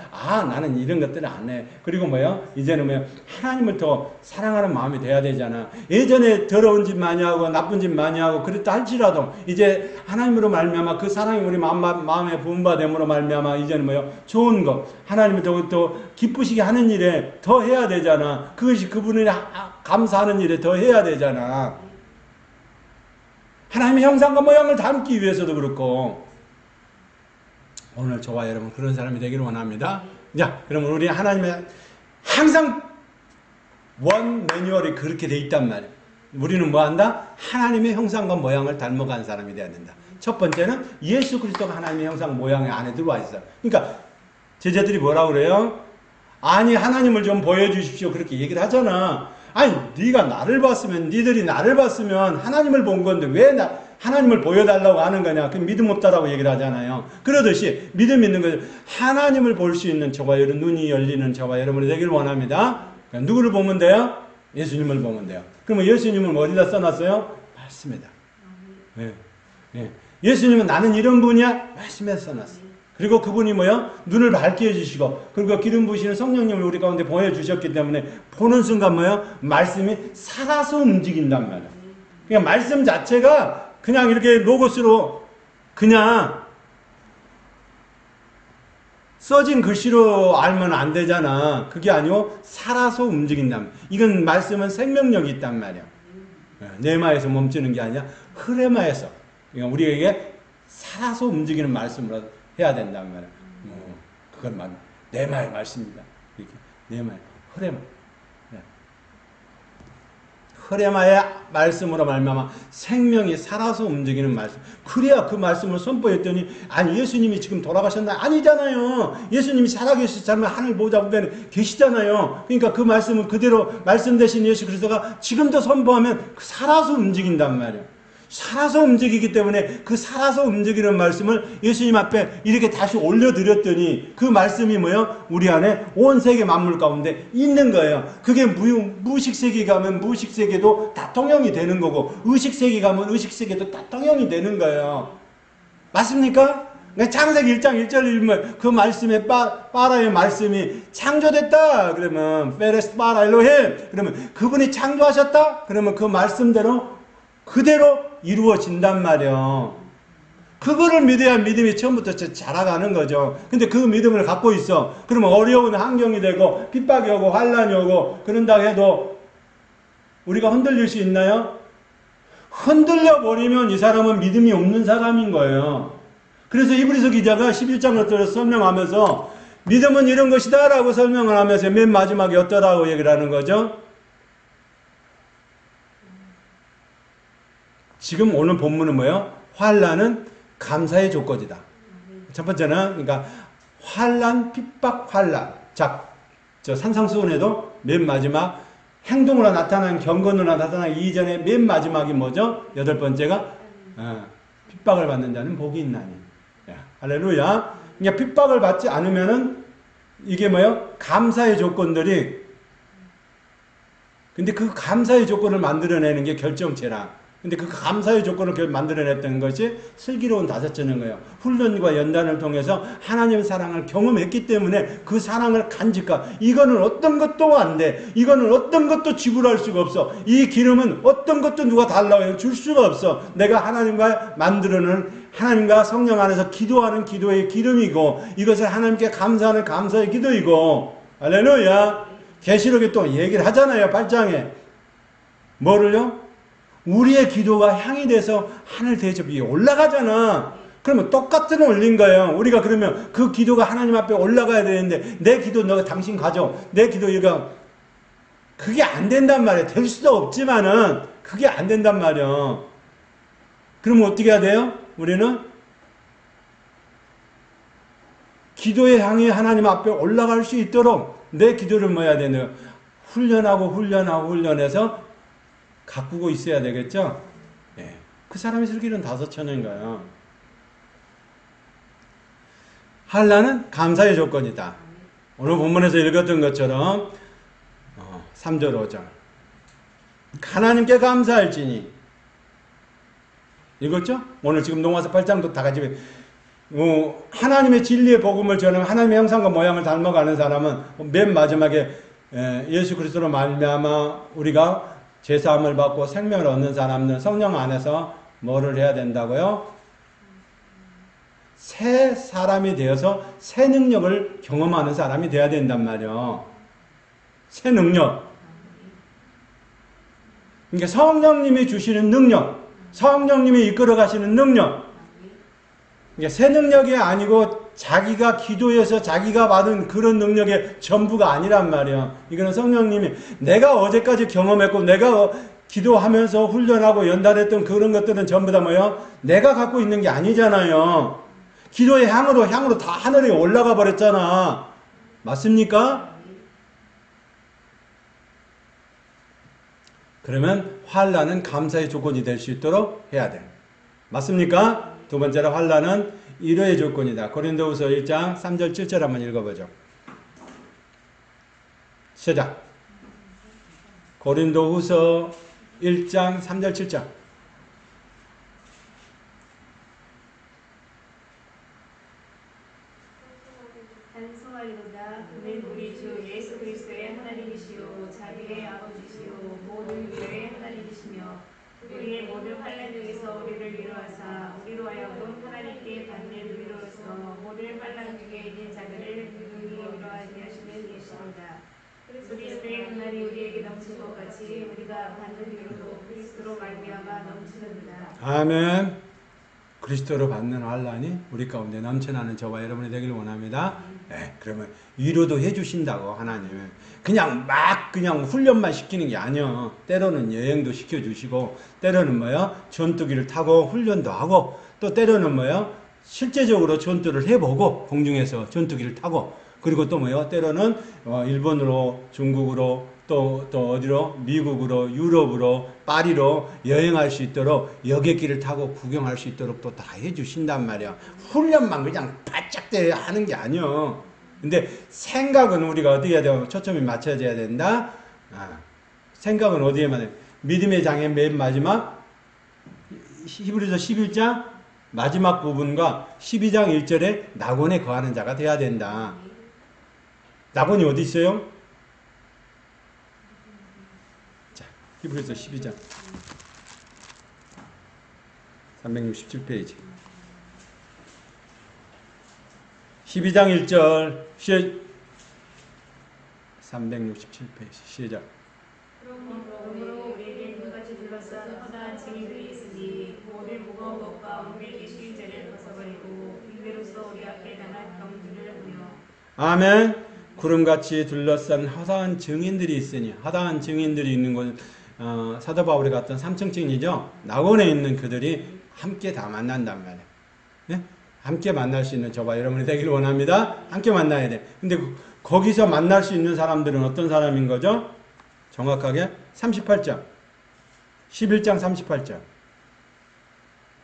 나는 이런 것들을 안 해. 그리고 뭐예요? 이제는 뭐예요? 하나님을 더 사랑하는 마음이 돼야 되잖아. 예전에 더러운 짓 많이 하고 나쁜 짓 많이 하고 그랬다 할지라도 이제 하나님으로 말미암아 그 사랑이 우리 마음에 부음받음으로 말미암아 이제는 뭐예요? 좋은 거, 하나님을 더 기쁘시게 하는 일에 더 해야 되잖아. 그것이 그분을 감사하는 일에 더 해야 되잖아. 하나님의 형상과 모양을 담기 위해서도 그렇고. 오늘 저와 여러분 그런 사람이 되기를 원합니다. 자, 그러면 우리 하나님의 항상 원 매뉴얼이 그렇게 돼 있단 말이에요. 우리는 뭐 한다? 하나님의 형상과 모양을 닮아간 사람이 되어야 된다. 첫 번째는 예수 그리스도가 하나님의 형상 모양 안에 들어와 있어요. 그러니까 제자들이 뭐라고 그래요? 아니 하나님을 좀 보여주십시오 그렇게 얘기를 하잖아. 아니 네가 나를 봤으면 니들이 나를 봤으면 하나님을 본 건데 왜 하나님을 보여달라고 하는 거냐. 그 믿음 없다라고 얘기를 하잖아요. 그러듯이 믿음 있는 거죠. 하나님을 볼 수 있는 저와 여러분 눈이 열리는 저와 여러분이 되기를 원합니다. 그러니까 누구를 보면 돼요? 예수님을 보면 돼요. 그러면 예수님은 어디다 써놨어요? 말씀에다. 네. 네. 예수님은 나는 이런 분이야? 말씀에 써놨어. 그리고 그분이 뭐요? 눈을 밝게 해주시고 그리고 기름 부으시는 성령님을 우리 가운데 보여주셨기 때문에 보는 순간 뭐요? 말씀이 살아서 움직인단 말이에요. 그냥 말씀 자체가 그냥 이렇게 로고스로 그냥 써진 글씨로 알면 안 되잖아. 그게 아니고 살아서 움직인단 말이야. 이건 말씀은 생명력이 있단 말이야. 네마에서 멈추는 게 아니라 흐레마에서. 그러니까 우리에게 살아서 움직이는 말씀으로 해야 된단 말이야. 그건 네마의 말씀입니다. 이렇게 네마의 흐레마. 흐레마의 말씀으로 말미암아 생명이 살아서 움직이는 말씀. 그래야 그 말씀을 선포했더니 아니 예수님이 지금 돌아가셨나? 아니잖아요. 예수님이 살아계시잖아요. 하늘 보좌 우편에 계시잖아요. 그러니까 그 말씀은 그대로 말씀 되신 예수 그리스도가 지금도 선포하면 살아서 움직인단 말이에요. 살아서 움직이기 때문에 그 살아서 움직이는 말씀을 예수님 앞에 이렇게 다시 올려드렸더니 그 말씀이 뭐예요? 우리 안에 온 세계 만물 가운데 있는 거예요. 그게 무식세계 가면 무식세계도 다 통용이 되는 거고 의식세계 가면 의식세계도 다 통용이 되는 거예요. 맞습니까? 창세기 1장 1절 읽으면 그 말씀에 파라의 말씀이 창조됐다. 그러면 페레스 파라 엘로힘. 그러면 그분이 창조하셨다. 그러면 그 말씀대로 그대로 이루어진단 말이에요. 그거를 믿어야 믿음이 처음부터 자라가는 거죠. 근데 그 믿음을 갖고 있어. 그러면 어려운 환경이 되고 핍박이 오고 환란이 오고 그런다 해도 우리가 흔들릴 수 있나요? 흔들려 버리면 이 사람은 믿음이 없는 사람인 거예요. 그래서 이브리서 기자가 11장을 설명하면서 믿음은 이런 것이다 라고 설명을 하면서 맨 마지막에 어떠라고 얘기를 하는 거죠? 지금 오늘 본문은 뭐예요? 환란은 감사의 조건이다. 첫 번째는 그러니까 환란, 핍박, 환란. 자, 저 산상수훈에도 맨 마지막 행동으로 나타난 경건으로 나타난 이전에 맨 마지막이 뭐죠? 여덟 번째가 핍박을 받는 자는 복이 있나니. 할렐루야. 그러니까 핍박을 받지 않으면은 이게 뭐예요? 감사의 조건들이. 근데 그 감사의 조건을 만들어내는 게 결정체라. 근데 그 감사의 조건을 만들어냈던 것이 슬기로운 다섯째는 거예요. 훈련과 연단을 통해서 하나님의 사랑을 경험했기 때문에 그 사랑을 간직하. 이거는 어떤 것도 안 돼. 이거는 어떤 것도 지불할 수가 없어. 이 기름은 어떤 것도 누가 달라고 해서 줄 수가 없어. 내가 하나님과 만들어낸 하나님과 성령 안에서 기도하는 기도의 기름이고 이것을 하나님께 감사하는 감사의 기도이고. 할렐루야. 계시록에 또 얘기를 하잖아요. 8장에. 뭐를요? 우리의 기도가 향이 돼서 하늘 대접 위에 올라가잖아. 그러면 똑같은 원리인 거예요. 우리가 그러면 그 기도가 하나님 앞에 올라가야 되는데 내 기도 너가 당신 가져. 내 기도 이거 그게 안 된단 말이에요. 될 수도 없지만은 그게 안 된단 말이에요. 그러면 어떻게 해야 돼요? 우리는 기도의 향이 하나님 앞에 올라갈 수 있도록 내 기도를 뭐 해야 되는 훈련해서 가꾸고 있어야 되겠죠. 예. 그 사람이 슬기는 5천인가요? 한란은 감사의 조건이다. 오늘 본문에서 읽었던 것처럼 3절 5절 하나님께 감사할지니 읽었죠? 오늘 지금 농화서 8장도 다 같이 하나님의 진리의 복음을 전하면 하나님의 형상과 모양을 닮아가는 사람은 맨 마지막에 예수 그리스도로 말미암아 우리가 죄사함을 받고 생명을 얻는 사람은 성령 안에서 뭐를 해야 된다고요? 새 사람이 되어서 새 능력을 경험하는 사람이 돼야 된단 말이에요. 새 능력. 그러니까 성령님이 주시는 능력, 성령님이 이끌어 가시는 능력. 그러니까 새 능력이 아니고 자기가 기도해서 자기가 받은 그런 능력의 전부가 아니란 말이에요. 이거는 성령님이 내가 어제까지 경험했고 내가 기도하면서 훈련하고 연달했던 그런 것들은 전부 다 뭐예요? 내가 갖고 있는 게 아니잖아요. 기도의 향으로 다 하늘에 올라가 버렸잖아. 맞습니까? 그러면 환난은 감사의 조건이 될 수 있도록 해야 돼. 맞습니까? 두 번째로 환난은 위로의 조건이다. 고린도후서 1장 3절 7절 한번 읽어보죠. 시작. 고린도후서 1장 3절 7절. 찬송하리로다. 그는 우리 주 예수 그리스도의 하나님이시요 자비의 아버지시요 모든 위로의 하나님이시며 우리의 모든 환난 중에서 우리를 위로하사 우리로 하여금 하나님께 받는 위로로서 모든 환난 중에 있는 자들을 능히 위로하게 하시는 계십니다. 그리스도의 하나님 우리에게 넘친 것 같이 우리가 받는 위로도 그리스도로 말미암아 넘치느니라. 아멘. 그리스도로 받는 환난이 우리 가운데 넘쳐나는 저와 여러분이 되기를 원합니다. 네, 그러면 위로도 해주신다고 하나님은 그냥 훈련만 시키는 게 아니요. 때로는 여행도 시켜주시고 때로는 전투기를 타고 훈련도 하고 또 때로는 실제적으로 전투를 해보고 공중에서 전투기를 타고 그리고 또 때로는 일본으로 중국으로 또 어디로 미국으로 유럽으로 파리로 여행할 수 있도록 여객기를 타고 구경할 수 있도록 또 다 해주신단 말이야. 훈련만 그냥 바짝 하는 게 아니요. 근데 생각은 우리가 어떻게 해야 되고 초점이 맞춰져야 된다. 생각은 어디에 맞아요? 믿음의 장의 맨 마지막 히브리서 11장 마지막 부분과 12장 1절에 낙원에 거하는 자가 돼야 된다. 낙원이 어디 있어요? 자, 히브리서 12장 367페이지 12장 1절 367페이지 시작. 그러므로 우리에게 그같이 둘러싼 허다한 증인들이 있으니 모든 무거운 것과 우리에게 쉬운 죄를 벗어버리고 빙배로서 우리 앞에 당한 경주를 하며. 아멘. 구름같이 둘러싼 허다한 증인들이 있으니 허다한 증인들이 있는 곳은 사도 바울이 갔던 3층 증이죠. 낙원에 있는 그들이 함께 다 만난단 말이에요. 네? 함께 만날 수 있는 저와 여러분이 되기를 원합니다. 함께 만나야 돼. 근데 거기서 만날 수 있는 사람들은 어떤 사람인 거죠? 정확하게 38장 11장 38장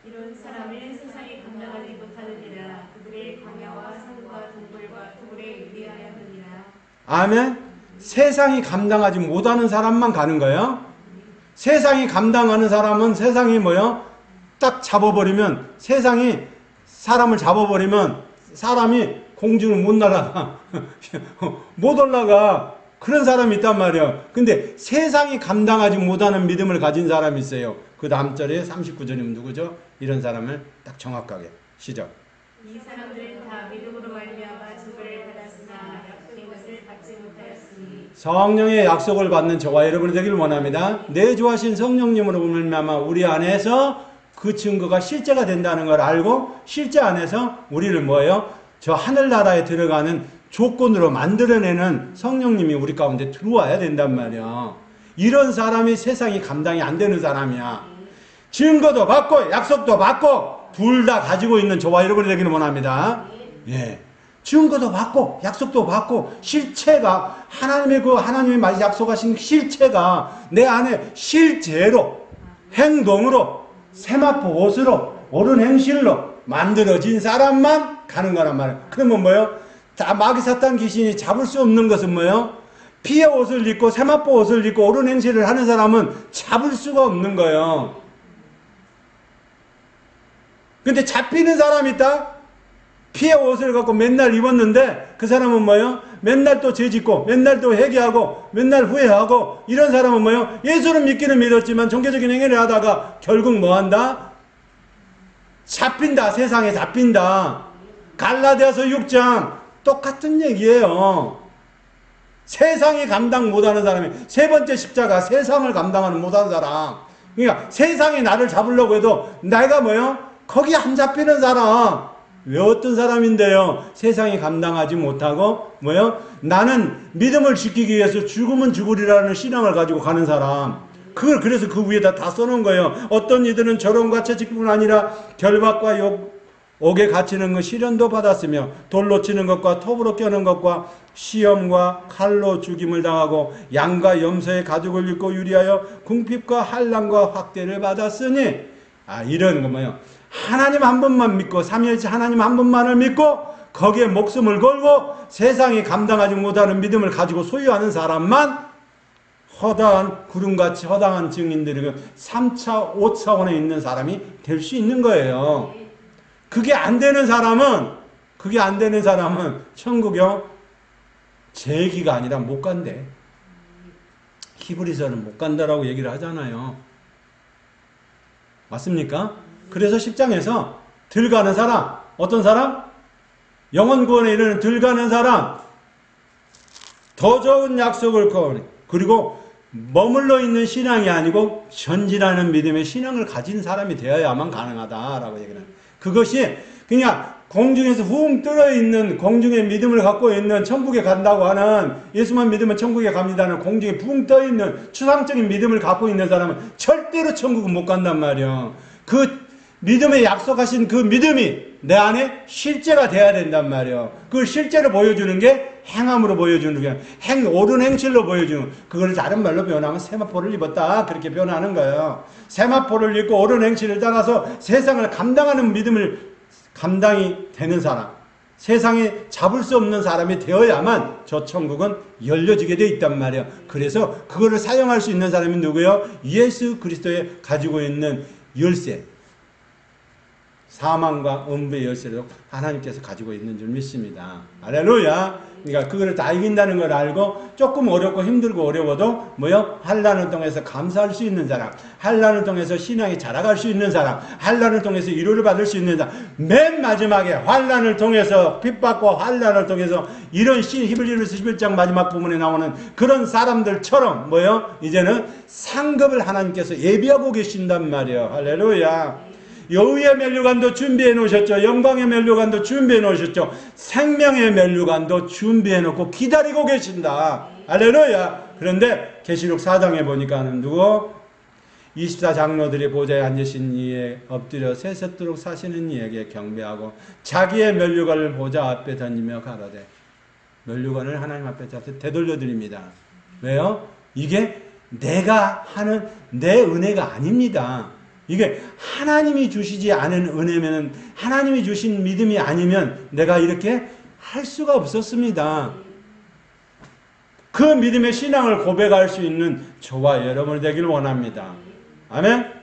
이런 사람은 세상이 감당하지 못하느니라. 그들의 광야와 산과 동굴과 돌에 유리하였느니라. 아멘. 세상이 감당하지 못하는 사람만 가는 거예요. 세상이 감당하는 사람은 세상이 딱 잡아버리면 세상이 사람을 잡아버리면 사람이 공중을 못 날아가. 못 올라가. 그런 사람이 있단 말이에요. 근데 세상이 감당하지 못하는 믿음을 가진 사람이 있어요. 그 다음 절에 39절이면 누구죠? 이런 사람을 딱 정확하게 시작. 이 사람들은 다 믿음으로 말미암아 증거를 받았으나 약속된 것을 받지 못하였으니. 성령의 약속을 받는 저와 여러분이 되기를 원합니다. 내주하신 성령님으로 말미암아 우리 안에서 그 증거가 실제가 된다는 걸 알고 실제 안에서 우리를 저 하늘나라에 들어가는 조건으로 만들어내는 성령님이 우리 가운데 들어와야 된단 말이야. 이런 사람이 세상이 감당이 안 되는 사람이야. 증거도 받고 약속도 받고 둘 다 가지고 있는 저와 여러분이 되기를 원합니다. 예. 증거도 받고 약속도 받고 실체가 하나님의 말 약속하신 실체가 내 안에 실제로 행동으로 세마포 옷으로 옳은 행실로 만들어진 사람만 가는 거란 말이에요. 그러면 뭐예요? 마귀 사탄 귀신이 잡을 수 없는 것은 뭐예요? 피의 옷을 입고 세마포 옷을 입고 옳은 행실을 하는 사람은 잡을 수가 없는 거예요. 근데 잡히는 사람이 있다? 피의 옷을 갖고 맨날 입었는데 그 사람은 뭐예요? 맨날 또 죄짓고 맨날 또 회개하고 맨날 후회하고 이런 사람은 뭐예요? 예수는 믿기는 믿었지만 종교적인 행위를 하다가 결국 뭐한다? 잡힌다. 세상에 잡힌다. 갈라디아서 6장 똑같은 얘기예요. 세상이 감당 못하는 사람이 세 번째 십자가 세상을 감당하는 못하는 사람. 그러니까 세상이 나를 잡으려고 해도 내가 뭐예요? 거기 안 잡히는 사람. 왜 어떤 사람인데요? 세상이 감당하지 못하고 뭐예요? 나는 믿음을 지키기 위해서 죽으면 죽으리라는 신앙을 가지고 가는 사람. 그래서 그 위에다 다 써놓은 거예요. 어떤 이들은 저런과 채찍뿐 아니라 결박과 옥에 갇히는 것 시련도 받았으며 돌로 치는 것과 톱으로 껴는 것과 시험과 칼로 죽임을 당하고 양과 염소의 가죽을 입고 유리하여 궁핍과 환난과 학대를 받았으니 이런 거 뭐예요? 하나님 한 분만 믿고 삼위일체 하나님 한 분만을 믿고 거기에 목숨을 걸고 세상이 감당하지 못하는 믿음을 가지고 소유하는 사람만 허다한 구름같이 허다한 증인들이 3차 5차원에 있는 사람이 될 수 있는 거예요. 그게 안 되는 사람은 천국이요 제기가 아니라 못 간대. 히브리서는 못 간다라고 얘기를 하잖아요. 맞습니까? 그래서 10장에서 들가는 사람, 어떤 사람? 영원 구원에 이르는 들가는 사람, 더 좋은 약속을 그리고 머물러 있는 신앙이 아니고 전진하는 믿음의 신앙을 가진 사람이 되어야만 가능하다라고 얘기를 해요. 그것이 그냥 공중에서 훅 떠있는 공중의 믿음을 갖고 있는 천국에 간다고 하는 예수만 믿으면 천국에 갑니다는 공중에 붕 떠있는 추상적인 믿음을 갖고 있는 사람은 절대로 천국은 못 간단 말이에요. 그 믿음에 약속하신 그 믿음이 내 안에 실제가 돼야 된단 말이에요. 그 실제를 보여주는 게 행함으로 보여주는 게 옳은 행실로 보여주는 그걸 다른 말로 표현하면 세마포를 입었다 그렇게 표현하는 거예요. 세마포를 입고 옳은 행실을 따라서 세상을 감당하는 믿음을 감당이 되는 사람, 세상에 잡을 수 없는 사람이 되어야만 저 천국은 열려지게 돼 있단 말이에요. 그래서 그거를 사용할 수 있는 사람이 누구예요? 예수 그리스도에 가지고 있는 열쇠, 사망과 음부의 열쇠를 하나님께서 가지고 있는 줄 믿습니다. 할렐루야. 그러니까 그거를 다 이긴다는 걸 알고 조금 어렵고 힘들고 어려워도 뭐요? 환난을 통해서 감사할 수 있는 사람, 환난을 통해서 신앙이 자라갈 수 있는 사람, 환난을 통해서 위로를 받을 수 있는 사람, 맨 마지막에 환난을 통해서 핍박과 환난을 통해서 이런 히브리서 11장 마지막 부분에 나오는 그런 사람들처럼 뭐요? 이제는 상급을 하나님께서 예비하고 계신단 말이에요. 할렐루야. 여우의 면류관도 준비해 놓으셨죠. 영광의 면류관도 준비해 놓으셨죠. 생명의 면류관도 준비해 놓고 기다리고 계신다. 할렐루야. 그런데 계시록 4장에 보니까는 누구? 24장로들이 보좌에 앉으신 이에 엎드려 세세토록 사시는 이에게 경배하고 자기의 면류관을 보좌 앞에 던지며 가로되, 면류관을 하나님 앞에 되돌려 드립니다. 왜요? 이게 내가 하는 내 은혜가 아닙니다. 이게 하나님이 주시지 않은 은혜면, 하나님이 주신 믿음이 아니면 내가 이렇게 할 수가 없었습니다. 그 믿음의 신앙을 고백할 수 있는 저와 여러분이 되길 원합니다. 아멘.